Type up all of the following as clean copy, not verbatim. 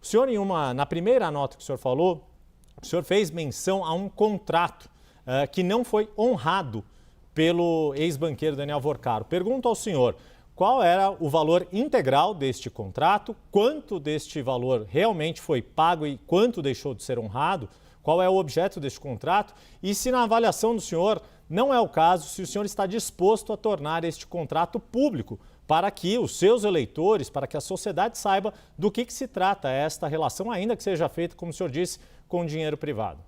O senhor, na primeira nota que o senhor falou, o senhor fez menção a um contrato que não foi honrado pelo ex-banqueiro Daniel Vorcaro. Pergunto ao senhor, qual era o valor integral deste contrato, quanto deste valor realmente foi pago e quanto deixou de ser honrado, qual é o objeto deste contrato e se na avaliação do senhor não é o caso, se o senhor está disposto a tornar este contrato público para que os seus eleitores, para que a sociedade saiba do que se trata esta relação, ainda que seja feita, como o senhor disse, com dinheiro privado.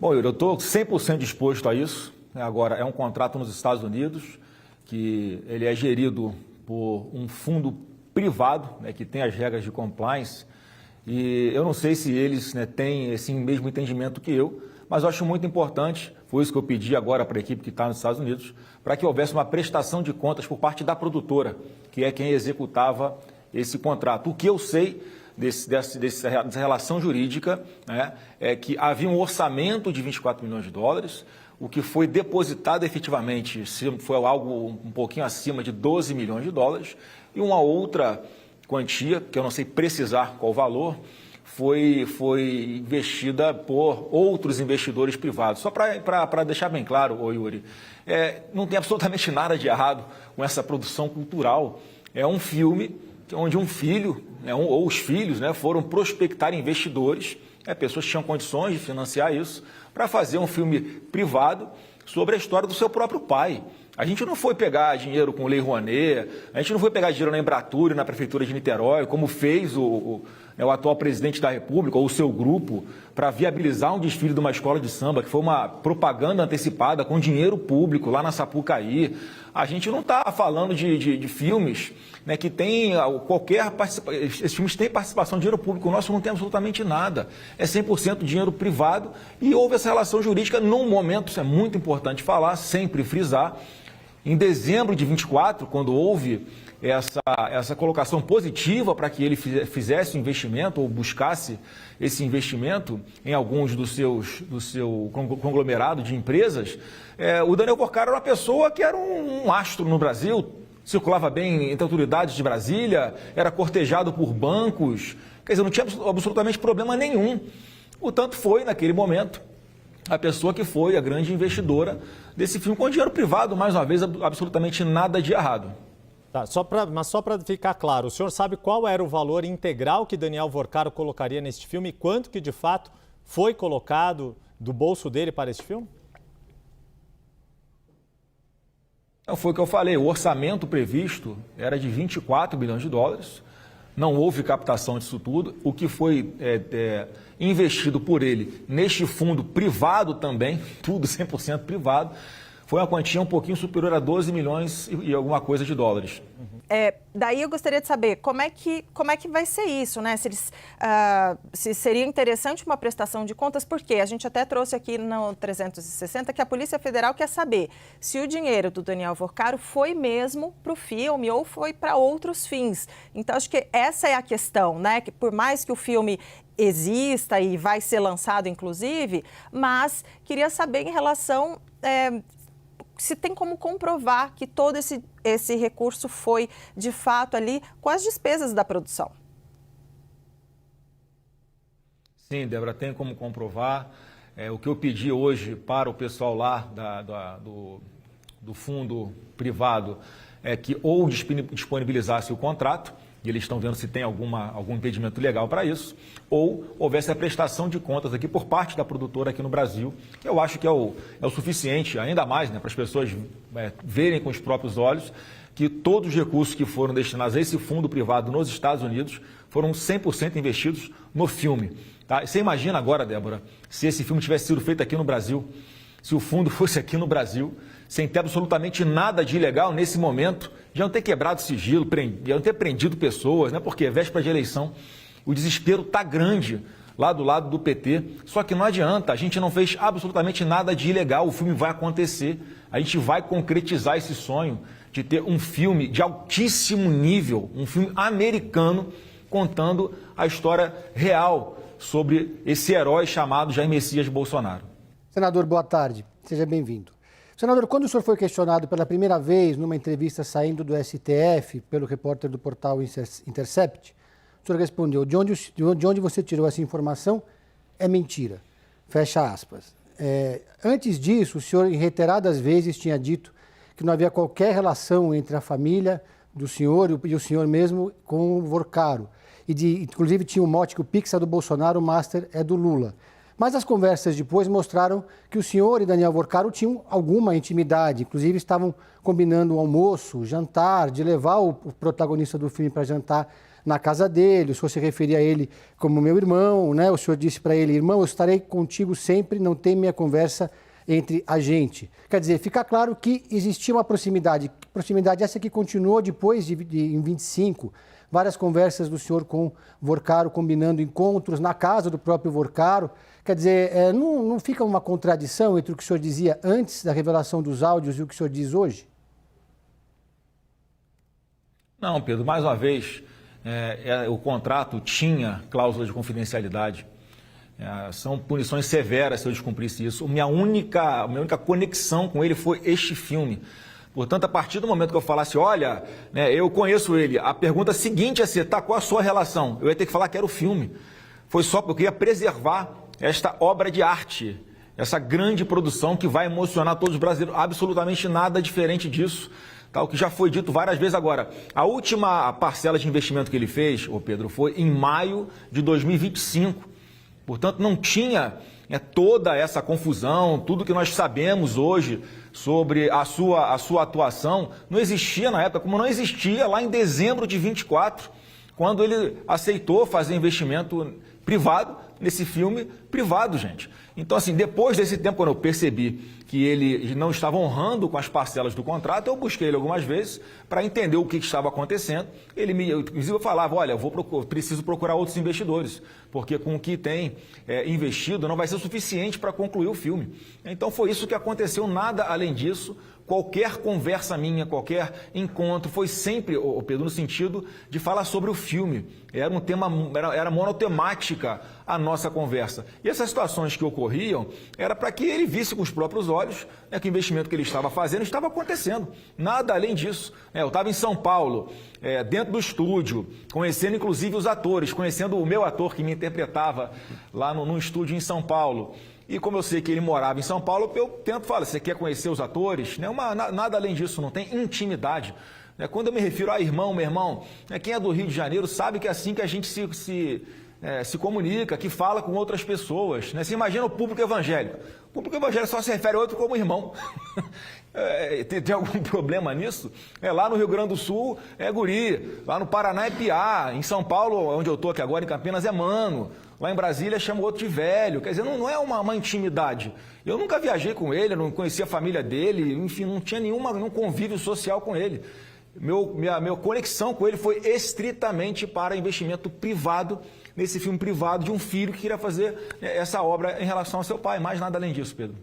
Bom, Yuri, eu estou 100% disposto a isso. Agora, é um contrato nos Estados Unidos, que ele é gerido por um fundo privado, que tem as regras de compliance, e eu não sei se eles têm esse mesmo entendimento que eu, mas eu acho muito importante, foi isso que eu pedi agora para a equipe que está nos Estados Unidos, para que houvesse uma prestação de contas por parte da produtora, que é quem executava esse contrato. O que eu sei dessa relação jurídica é que havia um orçamento de 24 milhões de dólares, o que foi depositado efetivamente foi algo um pouquinho acima de 12 milhões de dólares, e uma outra quantia, que eu não sei precisar qual o valor, foi investida por outros investidores privados. Só para deixar bem claro, Yuri, não tem absolutamente nada de errado com essa produção cultural. É um filme onde um filho, ou os filhos, foram prospectar investidores, pessoas que tinham condições de financiar isso, para fazer um filme privado sobre a história do seu próprio pai. A gente não foi pegar dinheiro com Lei Rouanet, a gente não foi pegar dinheiro na Embratur e na Prefeitura de Niterói, como fez o atual presidente da República ou o seu grupo, para viabilizar um desfile de uma escola de samba, que foi uma propaganda antecipada com dinheiro público lá na Sapucaí. A gente não está falando de filmes que tem qualquer participação. Esses filmes têm participação de dinheiro público, o nosso não tem absolutamente nada. É 100% dinheiro privado e houve essa relação jurídica num momento, isso é muito importante falar, sempre frisar. Em dezembro de 24, quando houve essa colocação positiva para que ele fizesse o investimento ou buscasse esse investimento em alguns do seu conglomerado de empresas, o Daniel Vorcaro era uma pessoa que era um astro no Brasil, circulava bem entre autoridades de Brasília, era cortejado por bancos, quer dizer, não tinha absolutamente problema nenhum. Portanto, foi, naquele momento, a pessoa que foi a grande investidora desse filme, com dinheiro privado, mais uma vez, absolutamente nada de errado. Tá, mas só para ficar claro, o senhor sabe qual era o valor integral que Daniel Vorcaro colocaria neste filme e quanto que, de fato, foi colocado do bolso dele para este filme? Não, foi o que eu falei, o orçamento previsto era de 24 bilhões de dólares, não houve captação disso tudo, o que foi investido por ele neste fundo privado também, tudo 100% privado, foi uma quantia um pouquinho superior a 12 milhões e alguma coisa de dólares. Daí eu gostaria de saber como é que vai ser isso, né? Se seria interessante uma prestação de contas, porque a gente até trouxe aqui no 360 que a Polícia Federal quer saber se o dinheiro do Daniel Vorcaro foi mesmo para o filme ou foi para outros fins. Então, acho que essa é a questão, né? Que por mais que o filme exista e vai ser lançado, inclusive, mas queria saber em relação... se tem como comprovar que todo esse recurso foi, de fato, ali com as despesas da produção. Sim, Débora, tem como comprovar. O que eu pedi hoje para o pessoal lá do fundo privado é que ou disponibilizasse o contrato, e eles estão vendo se tem algum impedimento legal para isso, ou houvesse a prestação de contas aqui por parte da produtora aqui no Brasil, que eu acho que é o suficiente, ainda mais, para as pessoas verem com os próprios olhos que todos os recursos que foram destinados a esse fundo privado nos Estados Unidos foram 100% investidos no filme. Tá? Você imagina agora, Débora, se esse filme tivesse sido feito aqui no Brasil, se o fundo fosse aqui no Brasil, sem ter absolutamente nada de ilegal nesse momento, já não ter quebrado sigilo, já não ter prendido pessoas, né? Porque é véspera de eleição, o desespero está grande lá do lado do PT, só que não adianta, a gente não fez absolutamente nada de ilegal, o filme vai acontecer, a gente vai concretizar esse sonho de ter um filme de altíssimo nível, um filme americano, contando a história real sobre esse herói chamado Jair Messias Bolsonaro. Senador, boa tarde, seja bem-vindo. Senador, quando o senhor foi questionado pela primeira vez numa entrevista saindo do STF pelo repórter do portal Intercept, o senhor respondeu: de onde você tirou essa informação é mentira. Fecha aspas. Antes disso, o senhor em reiteradas vezes tinha dito que não havia qualquer relação entre a família do senhor e o senhor mesmo com o Vorcaro. Inclusive tinha um mote que o Pix é do Bolsonaro, o Master é do Lula. Mas as conversas depois mostraram que o senhor e Daniel Vorcaro tinham alguma intimidade, inclusive estavam combinando o almoço, jantar, de levar o protagonista do filme para jantar na casa dele. O senhor se referia a ele como meu irmão, né? O senhor disse para ele: irmão, eu estarei contigo sempre, não tem minha conversa entre a gente. Quer dizer, fica claro que existia uma proximidade essa que continuou depois em 25, várias conversas do senhor com Vorcaro, combinando encontros na casa do próprio Vorcaro. Quer dizer, não fica uma contradição entre o que o senhor dizia antes da revelação dos áudios e o que o senhor diz hoje? Não, Pedro, mais uma vez, o contrato tinha cláusula de confidencialidade. São punições severas se eu descumprisse isso. A minha única conexão com ele foi este filme. Portanto, a partir do momento que eu falasse: olha, eu conheço ele, a pergunta seguinte ia ser: tá, qual a sua relação? Eu ia ter que falar que era o filme. Foi só porque eu queria preservar esta obra de arte, essa grande produção que vai emocionar todos os brasileiros. Absolutamente nada diferente disso. Tá, o que já foi dito várias vezes agora. A última parcela de investimento que ele fez, Pedro, foi em maio de 2025. Portanto, não tinha toda essa confusão, tudo que nós sabemos hoje sobre a sua atuação, não existia na época, como não existia lá em dezembro de 24, quando ele aceitou fazer investimento privado nesse filme privado, gente. Então, assim, depois desse tempo, quando eu percebi que ele não estava honrando com as parcelas do contrato, eu busquei ele algumas vezes para entender o que estava acontecendo. Inclusive, eu falava: olha, eu preciso procurar outros investidores, porque com o que tem investido não vai ser suficiente para concluir o filme. Então, foi isso que aconteceu, nada além disso. Qualquer conversa minha, qualquer encontro, foi sempre, Pedro, no sentido de falar sobre o filme. Era um tema, era monotemática a nossa conversa. E essas situações que ocorriam era para que ele visse com os próprios olhos que o investimento que ele estava fazendo estava acontecendo. Nada além disso. Eu estava em São Paulo, dentro do estúdio, conhecendo inclusive os atores, conhecendo o meu ator que me interpretava lá no estúdio em São Paulo. E como eu sei que ele morava em São Paulo, eu tento falar: você quer conhecer os atores? Nada além disso, não tem intimidade. Quando eu me refiro a irmão, meu irmão, quem é do Rio de Janeiro sabe que é assim que a gente se comunica, que fala com outras pessoas. Você imagina o público evangélico. O público evangélico só se refere a outro como irmão. Tem algum problema nisso? Lá no Rio Grande do Sul é guri, lá no Paraná é piá, em São Paulo, onde eu estou aqui agora, em Campinas, é mano. Lá em Brasília chama o outro de velho. Quer dizer, não é uma intimidade. Eu nunca viajei com ele, não conhecia a família dele, enfim, não tinha nenhum convívio social com ele. Minha conexão com ele foi estritamente para investimento privado, nesse filme privado de um filho que queria fazer essa obra em relação ao seu pai. Mais nada além disso, Pedro.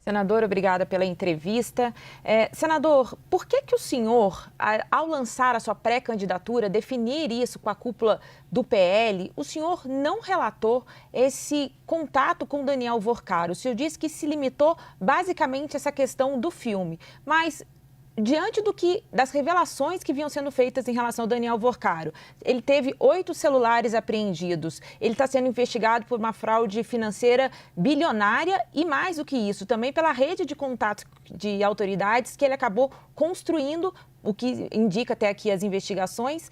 Senador, obrigada pela entrevista. Senador, por que o senhor, ao lançar a sua pré-candidatura, definir isso com a cúpula do PL, o senhor não relatou esse contato com Daniel Vorcaro? O senhor disse que se limitou basicamente a essa questão do filme, mas diante das revelações que vinham sendo feitas em relação ao Daniel Vorcaro, ele teve 8 celulares apreendidos, ele está sendo investigado por uma fraude financeira bilionária e, mais do que isso, também pela rede de contatos de autoridades que ele acabou construindo, o que indica até aqui as investigações,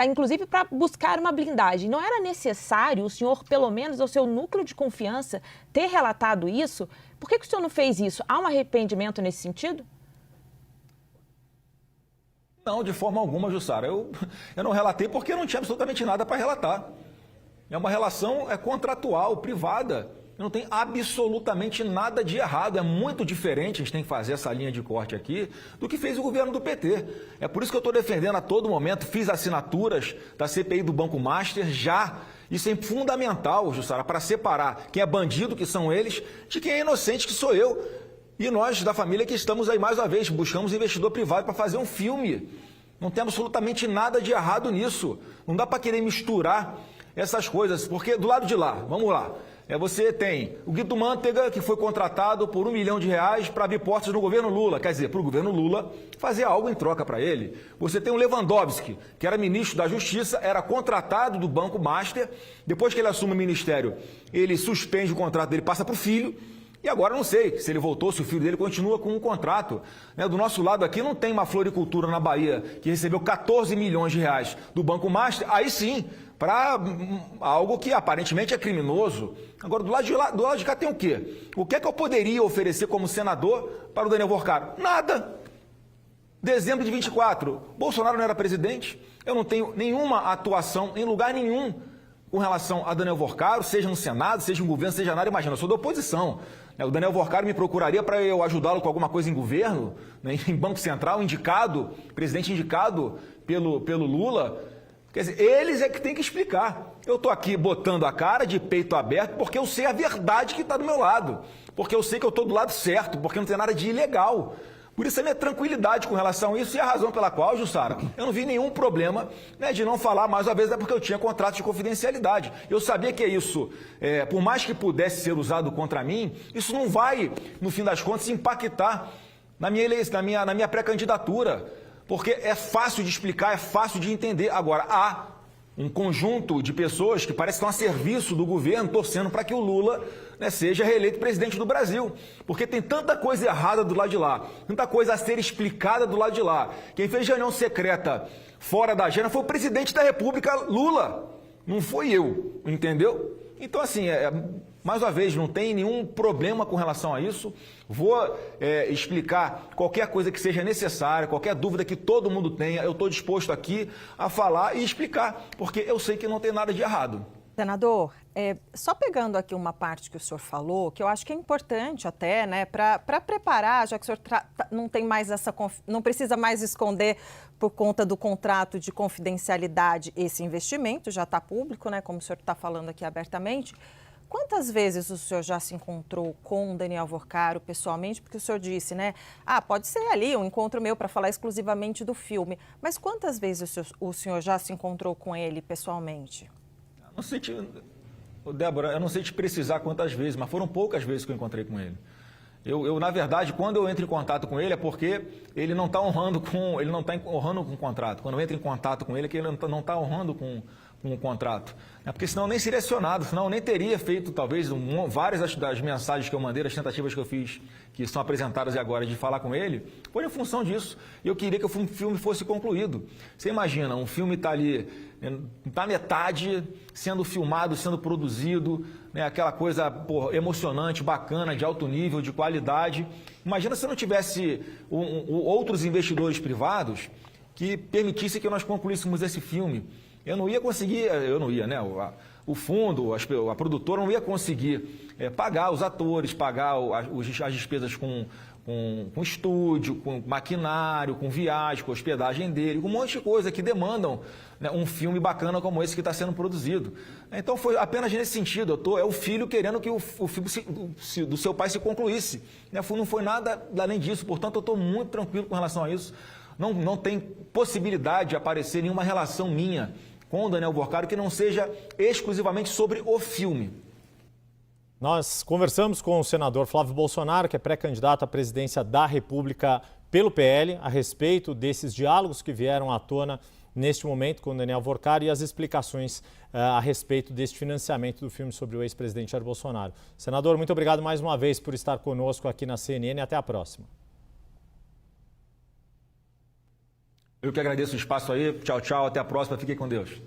inclusive para buscar uma blindagem. Não era necessário o senhor, pelo menos ao seu núcleo de confiança, ter relatado isso? Por que o senhor não fez isso? Há um arrependimento nesse sentido? Não, de forma alguma, Jussara. Eu não relatei porque eu não tinha absolutamente nada para relatar. É uma relação contratual, privada. Não tem absolutamente nada de errado. É muito diferente, a gente tem que fazer essa linha de corte aqui, do que fez o governo do PT. É por isso que eu estou defendendo a todo momento, fiz assinaturas da CPI do Banco Master já. Isso é fundamental, Jussara, para separar quem é bandido, que são eles, de quem é inocente, que sou eu. E nós, da família, que estamos aí mais uma vez, buscamos investidor privado para fazer um filme. Não tem absolutamente nada de errado nisso. Não dá para querer misturar essas coisas, porque do lado de lá, vamos lá, Você tem o Guido Mantega, que foi contratado por R$1 milhão para abrir portas no governo Lula, quer dizer, para o governo Lula fazer algo em troca para ele. Você tem o Lewandowski, que era ministro da Justiça, era contratado do Banco Master, depois que ele assume o ministério, ele suspende o contrato dele, passa para o filho, e agora não sei se ele voltou, se o filho dele continua com um contrato. Do nosso lado aqui não tem uma floricultura na Bahia que recebeu R$14 milhões do Banco Master, aí sim, para algo que aparentemente é criminoso. Agora, do lado de cá tem o quê? O que é que eu poderia oferecer como senador para o Daniel Vorcaro? Nada. Dezembro de 24, Bolsonaro não era presidente, eu não tenho nenhuma atuação em lugar nenhum com relação a Daniel Vorcaro, seja no Senado, seja no governo, seja nada, imagina, eu sou da oposição. O Daniel Vorcaro me procuraria para eu ajudá-lo com alguma coisa em governo, em Banco Central, presidente indicado pelo Lula. Quer dizer, eles é que tem que explicar. Eu estou aqui botando a cara de peito aberto porque eu sei a verdade que está do meu lado. Porque eu sei que eu estou do lado certo, porque não tem nada de ilegal. Por isso a minha tranquilidade com relação a isso e a razão pela qual, Jussara, eu não vi nenhum problema de não falar mais uma vez, é porque eu tinha contrato de confidencialidade. Eu sabia que isso, por mais que pudesse ser usado contra mim, isso não vai, no fim das contas, impactar na minha pré-candidatura. Porque é fácil de explicar, é fácil de entender. Agora, há um conjunto de pessoas que parece que estão a serviço do governo, torcendo para que o Lula seja reeleito presidente do Brasil. Porque tem tanta coisa errada do lado de lá, tanta coisa a ser explicada do lado de lá. Quem fez reunião secreta fora da agenda foi o presidente da República, Lula. Não foi eu, entendeu? Então, assim, mais uma vez, não tem nenhum problema com relação a isso. Vou explicar qualquer coisa que seja necessária, qualquer dúvida que todo mundo tenha, eu estou disposto aqui a falar e explicar, porque eu sei que não tem nada de errado. Senador, só pegando aqui uma parte que o senhor falou, que eu acho que é importante até, né, para preparar, já que o senhor não tem mais não precisa mais esconder por conta do contrato de confidencialidade esse investimento, já está público, né, como o senhor está falando aqui abertamente. Quantas vezes o senhor já se encontrou com o Daniel Vorcaro pessoalmente? Porque o senhor disse, né? Pode ser ali um encontro meu para falar exclusivamente do filme. Mas quantas vezes o senhor já se encontrou com ele pessoalmente? Não sei Débora, eu não sei te precisar quantas vezes, mas foram poucas vezes que eu encontrei com ele. Na verdade, quando eu entro em contato com ele é porque ele não está honrando com o contrato. Quando eu entro em contato com ele é que ele não está honrando com o contrato. Porque senão eu nem seria acionado, senão eu nem teria feito, talvez, várias das mensagens que eu mandei, das tentativas que eu fiz, que estão apresentadas agora de falar com ele, foi em função disso. E eu queria que o filme fosse concluído. Você imagina, um filme está ali, na metade, sendo filmado, sendo produzido, aquela coisa emocionante, bacana, de alto nível, de qualidade. Imagina se não tivesse outros investidores privados que permitissem que nós concluíssemos esse filme. Eu não ia, né? O fundo, a produtora não ia conseguir pagar os atores, pagar as despesas com estúdio, com maquinário, com viagem, com hospedagem dele, com um monte de coisa que demandam, né, um filme bacana como esse que está sendo produzido. Então foi apenas nesse sentido, é o filho querendo que o filme do seu pai se concluísse. Não foi nada além disso, portanto eu estou muito tranquilo com relação a isso. Não tem possibilidade de aparecer nenhuma relação minha com o Daniel Vorcaro que não seja exclusivamente sobre o filme. Nós conversamos com o senador Flávio Bolsonaro, que é pré-candidato à presidência da República pelo PL, a respeito desses diálogos que vieram à tona neste momento com o Daniel Vorcaro e as explicações a respeito deste financiamento do filme sobre o ex-presidente Jair Bolsonaro. Senador, muito obrigado mais uma vez por estar conosco aqui na CNN e até a próxima. Eu que agradeço o espaço aí. Tchau, tchau. Até a próxima. Fiquem com Deus.